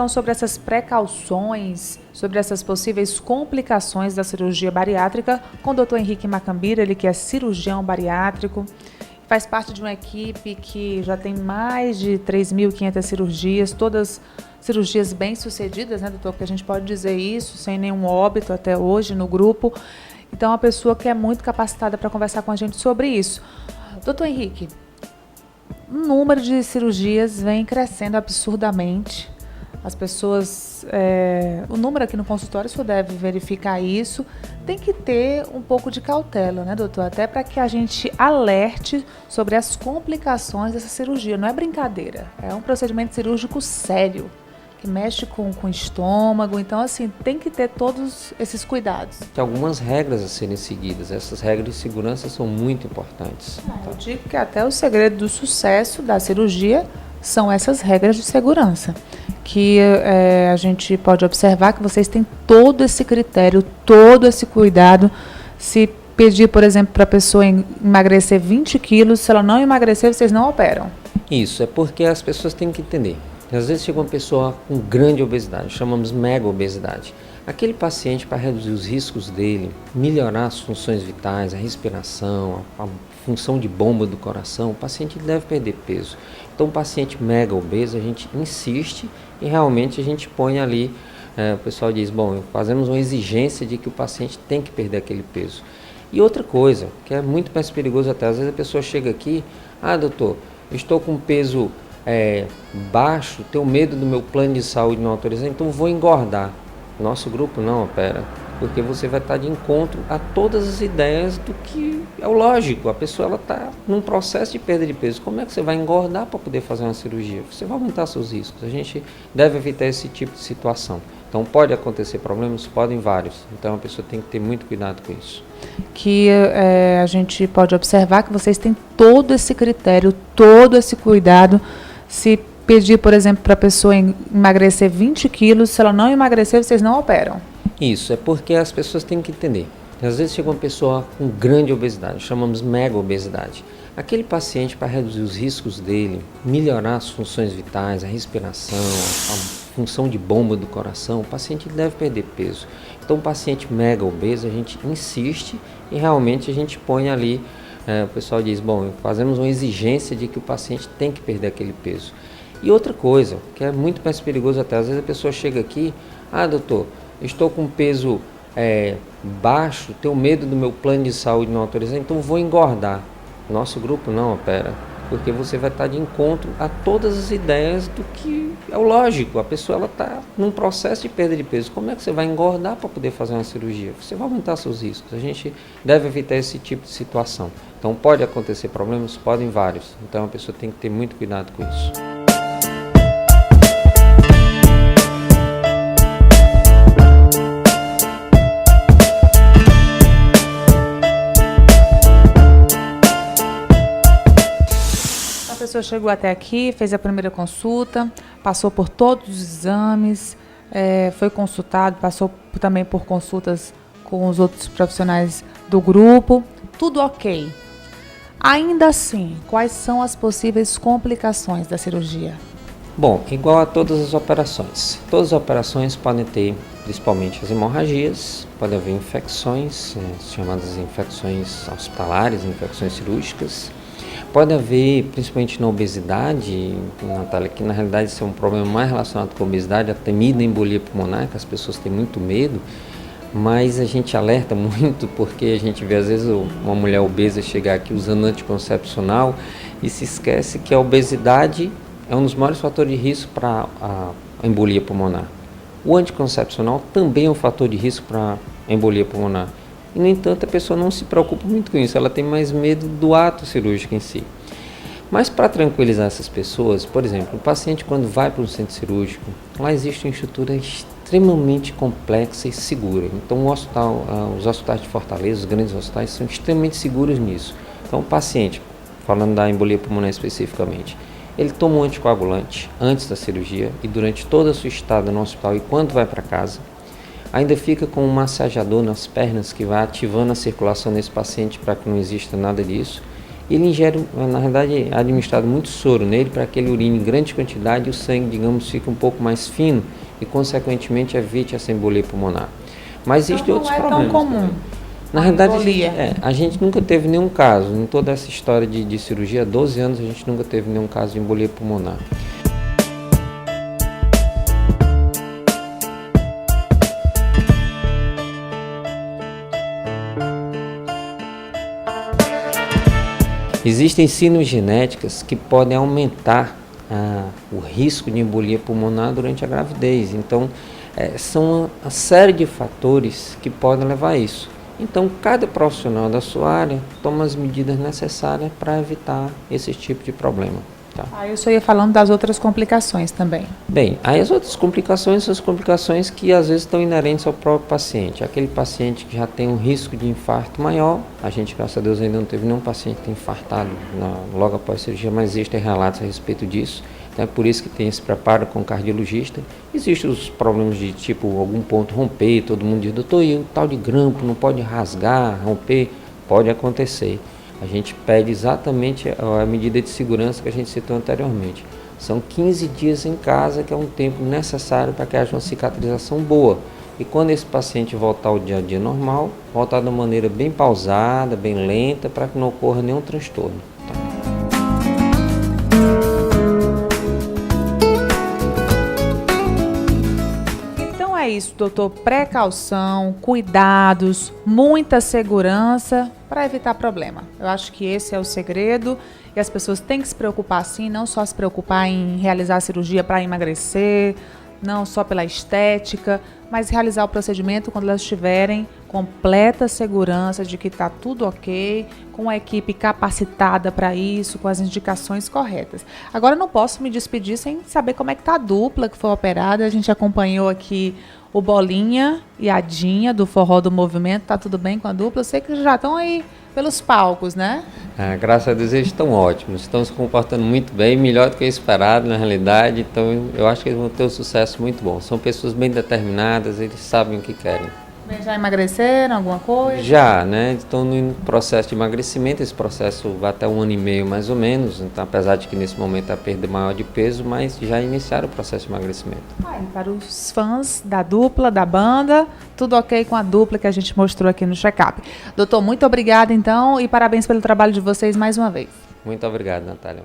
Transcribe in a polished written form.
então sobre essas precauções, sobre essas possíveis complicações da cirurgia bariátrica com o Dr. Henrique Macambira, ele que é cirurgião bariátrico, faz parte de uma equipe que já tem mais de 3.500 cirurgias, todas cirurgias bem-sucedidas, né, doutor? Porque a gente pode dizer isso, sem nenhum óbito até hoje no grupo. Então, é uma pessoa que é muito capacitada para conversar com a gente sobre isso. Doutor Henrique, o número de cirurgias vem crescendo absurdamente. As pessoas, o número aqui no consultório, o senhor deve verificar isso, tem que ter um pouco de cautela, né, doutor? Até para que a gente alerte sobre as complicações dessa cirurgia. Não é brincadeira, é um procedimento cirúrgico sério, que mexe com o estômago. Então, assim, tem que ter todos esses cuidados. Tem algumas regras a serem seguidas. Essas regras de segurança são muito importantes. Eu digo que até o segredo do sucesso da cirurgia são essas regras de segurança, que a gente pode observar que vocês têm todo esse critério, todo esse cuidado. Se pedir, por exemplo, para a pessoa emagrecer 20 quilos, se ela não emagrecer, vocês não operam. Isso, é porque as pessoas têm que entender. Às vezes chega uma pessoa com grande obesidade, chamamos mega obesidade. Aquele paciente, para reduzir os riscos dele, melhorar as funções vitais, a respiração, a função de bomba do coração, o paciente deve perder peso. Então, o paciente mega obeso, a gente insiste e realmente a gente põe ali, o pessoal diz, bom, fazemos uma exigência de que o paciente tem que perder aquele peso. E outra coisa, que é muito mais perigoso até, às vezes a pessoa chega aqui, doutor, eu estou com peso baixo, tenho medo do meu plano de saúde não autorizar, então vou engordar. Nosso grupo não opera, porque você vai estar de encontro a todas as ideias do que é o lógico. A pessoa ela está num processo de perda de peso. Como é que você vai engordar para poder fazer uma cirurgia? Você vai aumentar seus riscos. A gente deve evitar esse tipo de situação. Então pode acontecer problemas? Podem vários. Então a pessoa tem que ter muito cuidado com isso. Que a gente pode observar que vocês têm todo esse critério, todo esse cuidado. Se pedir, por exemplo, para a pessoa emagrecer 20 quilos, se ela não emagrecer, vocês não operam. Isso, é porque as pessoas têm que entender. Às vezes chega uma pessoa com grande obesidade, chamamos mega obesidade. Aquele paciente, para reduzir os riscos dele, melhorar as funções vitais, a respiração, a função de bomba do coração, o paciente deve perder peso. Então, o paciente mega obeso, a gente insiste e realmente a gente põe ali, o pessoal diz, bom, fazemos uma exigência de que o paciente tem que perder aquele peso. E outra coisa, que é muito mais perigoso até, às vezes a pessoa chega aqui, doutor, eu estou com peso baixo, tenho medo do meu plano de saúde não autorizar, então vou engordar. Nosso grupo não opera, porque você vai estar de encontro a todas as ideias do que é o lógico. A pessoa ela está num processo de perda de peso. Como é que você vai engordar para poder fazer uma cirurgia? Você vai aumentar seus riscos. A gente deve evitar esse tipo de situação. Então pode acontecer problemas? Podem vários. Então a pessoa tem que ter muito cuidado com isso. A pessoa chegou até aqui, fez a primeira consulta, passou por todos os exames, foi consultado, passou também por consultas com os outros profissionais do grupo, tudo ok. Ainda assim, quais são as possíveis complicações da cirurgia? Bom, igual a todas as operações. Todas as operações podem ter, principalmente as hemorragias, pode haver infecções, chamadas infecções hospitalares, infecções cirúrgicas. Pode haver, principalmente na obesidade, Natália, que na realidade isso é um problema mais relacionado com a obesidade, a temida embolia pulmonar, que as pessoas têm muito medo, mas a gente alerta muito porque a gente vê às vezes uma mulher obesa chegar aqui usando anticoncepcional e se esquece que a obesidade é um dos maiores fatores de risco para a embolia pulmonar. O anticoncepcional também é um fator de risco para a embolia pulmonar. E, no entanto, a pessoa não se preocupa muito com isso, ela tem mais medo do ato cirúrgico em si. Mas para tranquilizar essas pessoas, por exemplo, o paciente quando vai para um centro cirúrgico, lá existe uma estrutura extremamente complexa e segura. Então os hospitais de Fortaleza, os grandes hospitais, são extremamente seguros nisso. Então o paciente, falando da embolia pulmonar especificamente, ele toma um anticoagulante antes da cirurgia e durante toda a sua estada no hospital e quando vai para casa, ainda fica com um massageador nas pernas que vai ativando a circulação nesse paciente para que não exista nada disso. Ele ingere, na verdade, é administrado muito soro nele para que ele urine em grande quantidade e o sangue, digamos, fique um pouco mais fino e, consequentemente, evite essa embolia pulmonar. Mas existem outros problemas. Não é tão comum. Na realidade, a gente nunca teve nenhum caso, em toda essa história de cirurgia, há 12 anos, a gente nunca teve nenhum caso de embolia pulmonar. Existem sinogenéticas que podem aumentar o risco de embolia pulmonar durante a gravidez. Então, são uma série de fatores que podem levar a isso. Então, cada profissional da sua área toma as medidas necessárias para evitar esse tipo de problema. Tá? Eu só ia falando das outras complicações também. Bem, aí as outras complicações são as complicações que às vezes estão inerentes ao próprio paciente. Aquele paciente que já tem um risco de infarto maior, a gente, graças a Deus, ainda não teve nenhum paciente que tenha infartado logo após a cirurgia, mas existem relatos a respeito disso. Então é por isso que tem esse preparo com o cardiologista. Existem os problemas de tipo algum ponto romper, todo mundo diz, doutor, e o tal de grampo não pode rasgar, romper? Pode acontecer. A gente pede exatamente a medida de segurança que a gente citou anteriormente. São 15 dias em casa, que é um tempo necessário para que haja uma cicatrização boa. E quando esse paciente voltar ao dia a dia normal, voltar de uma maneira bem pausada, bem lenta, para que não ocorra nenhum transtorno. Tá? É isso, doutor. Precaução, cuidados, muita segurança para evitar problema. Eu acho que esse é o segredo e as pessoas têm que se preocupar sim, não só se preocupar em realizar a cirurgia para emagrecer, não só pela estética, mas realizar o procedimento quando elas tiverem completa segurança de que está tudo ok, com a equipe capacitada para isso, com as indicações corretas. Agora eu não posso me despedir sem saber como é que está a dupla que foi operada. A gente acompanhou aqui o Bolinha e a Dinha do Forró do Movimento. Tá tudo bem com a dupla? Eu sei que já estão aí pelos palcos, né? Graças a Deus eles estão ótimos, estão se comportando muito bem, melhor do que o esperado na realidade, então eu acho que eles vão ter um sucesso muito bom. São pessoas bem determinadas, eles sabem o que querem. Já emagreceram alguma coisa? Já, né? Estão no processo de emagrecimento, esse processo vai até 1 ano e meio mais ou menos, então apesar de que nesse momento a perda maior de peso, mas já iniciaram o processo de emagrecimento. E para os fãs da dupla, da banda, tudo ok com a dupla que a gente mostrou aqui no check-up. Doutor, muito obrigada então e parabéns pelo trabalho de vocês mais uma vez. Muito obrigado, Natália.